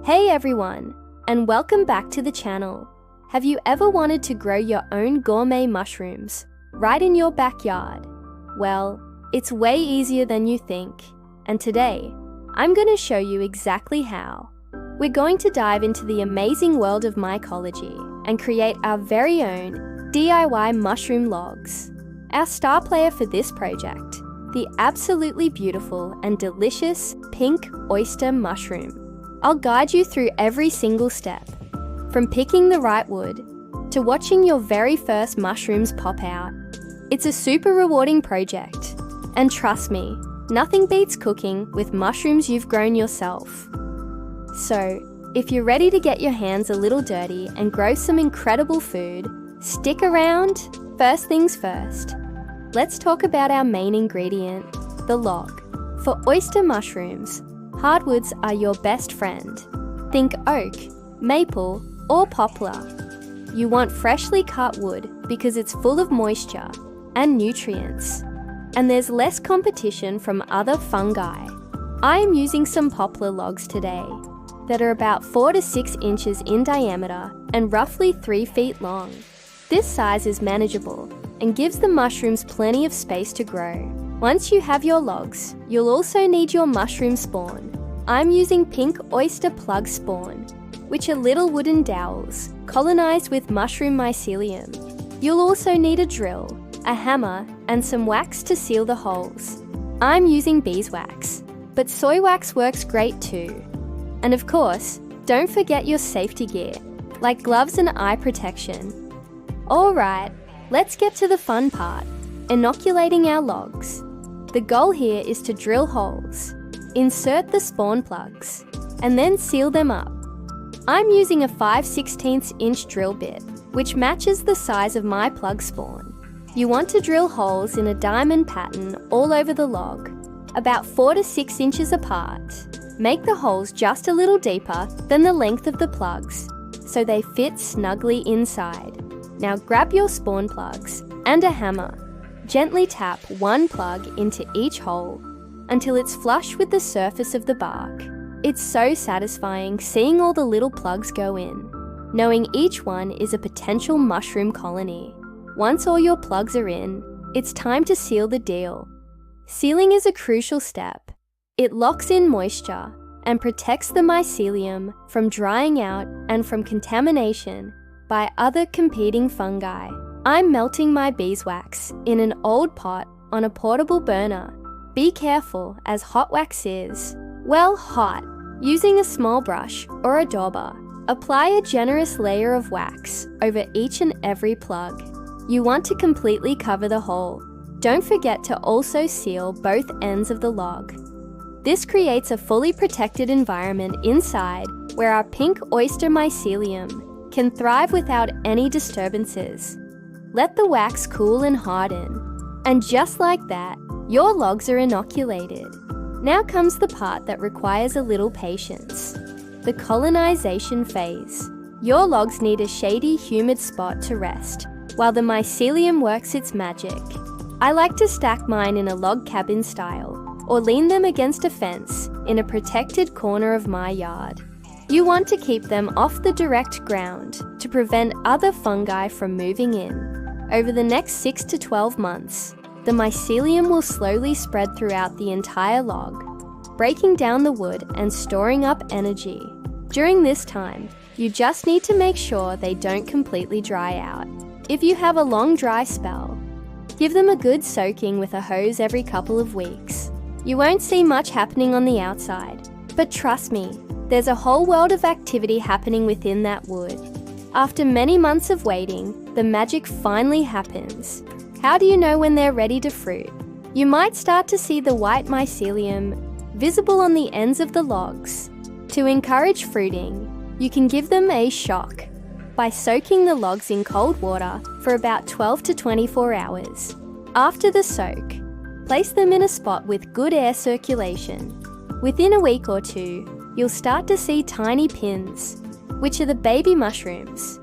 Hey everyone, and welcome back to the channel. Have you ever wanted to grow your own gourmet mushrooms right in your backyard? Well, it's way easier than you think, and today, I'm going to show you exactly how. We're going to dive into the amazing world of mycology and create our very own DIY mushroom logs. Our star player for this project, the absolutely beautiful and delicious pink oyster mushroom. I'll guide you through every single step, from picking the right wood to watching your very first mushrooms pop out. It's a super rewarding project, and trust me, nothing beats cooking with mushrooms you've grown yourself. So, if you're ready to get your hands a little dirty and grow some incredible food, stick around. First things first, let's talk about our main ingredient, the log. For oyster mushrooms, hardwoods are your best friend. Think oak, maple, or poplar. You want freshly cut wood because it's full of moisture and nutrients, and there's less competition from other fungi. I am using some poplar logs today that are about 4 to 6 inches in diameter and roughly 3 feet long. This size is manageable and gives the mushrooms plenty of space to grow. Once you have your logs, you'll also need your mushroom spawn. I'm using pink oyster plug spawn, which are little wooden dowels colonized with mushroom mycelium. You'll also need a drill, a hammer, and some wax to seal the holes. I'm using beeswax, but soy wax works great too. And of course, don't forget your safety gear, like gloves and eye protection. Alright, let's get to the fun part, inoculating our logs. The goal here is to drill holes, insert the spawn plugs, and then seal them up. I'm using a 5/16 inch drill bit, which matches the size of my plug spawn. You want to drill holes in a diamond pattern all over the log, about 4 to 6 inches apart. Make the holes just a little deeper than the length of the plugs, so they fit snugly inside. Now grab your spawn plugs and a hammer. Gently tap one plug into each hole until it's flush with the surface of the bark. It's so satisfying seeing all the little plugs go in, knowing each one is a potential mushroom colony. Once all your plugs are in, it's time to seal the deal. Sealing is a crucial step. It locks in moisture and protects the mycelium from drying out and from contamination by other competing fungi. I'm melting my beeswax in an old pot on a portable burner. Be careful, as hot wax is, well, hot. Using a small brush or a dauber, apply a generous layer of wax over each and every plug. You want to completely cover the hole. Don't forget to also seal both ends of the log. This creates a fully protected environment inside where our pink oyster mycelium can thrive without any disturbances. Let the wax cool and harden, and just like that, your logs are inoculated. Now comes the part that requires a little patience, the colonization phase. Your logs need a shady, humid spot to rest, while the mycelium works its magic. I like to stack mine in a log cabin style, or lean them against a fence in a protected corner of my yard. You want to keep them off the direct ground to prevent other fungi from moving in. Over the next 6 to 12 months, the mycelium will slowly spread throughout the entire log, breaking down the wood and storing up energy. During this time, you just need to make sure they don't completely dry out. If you have a long dry spell, give them a good soaking with a hose every couple of weeks. You won't see much happening on the outside, but trust me, there's a whole world of activity happening within that wood. After many months of waiting, the magic finally happens. How do you know when they're ready to fruit? You might start to see the white mycelium visible on the ends of the logs. To encourage fruiting, you can give them a shock by soaking the logs in cold water for about 12 to 24 hours. After the soak, place them in a spot with good air circulation. Within a week or two, you'll start to see tiny pins, which are the baby mushrooms,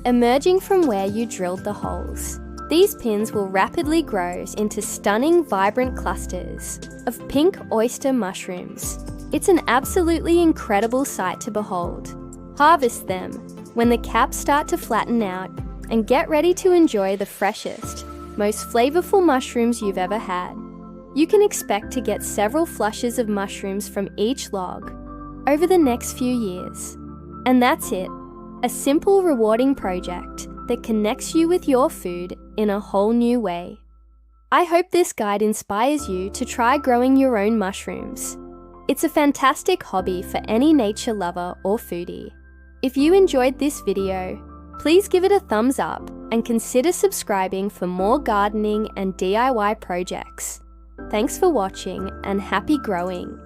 emerging from where you drilled the holes. These pins will rapidly grow into stunning, vibrant clusters of pink oyster mushrooms. It's an absolutely incredible sight to behold. Harvest them when the caps start to flatten out and get ready to enjoy the freshest, most flavorful mushrooms you've ever had. You can expect to get several flushes of mushrooms from each log over the next few years. And that's it, a simple, rewarding project that connects you with your food in a whole new way. I hope this guide inspires you to try growing your own mushrooms. It's a fantastic hobby for any nature lover or foodie. If you enjoyed this video, please give it a thumbs up and consider subscribing for more gardening and DIY projects. Thanks for watching and happy growing!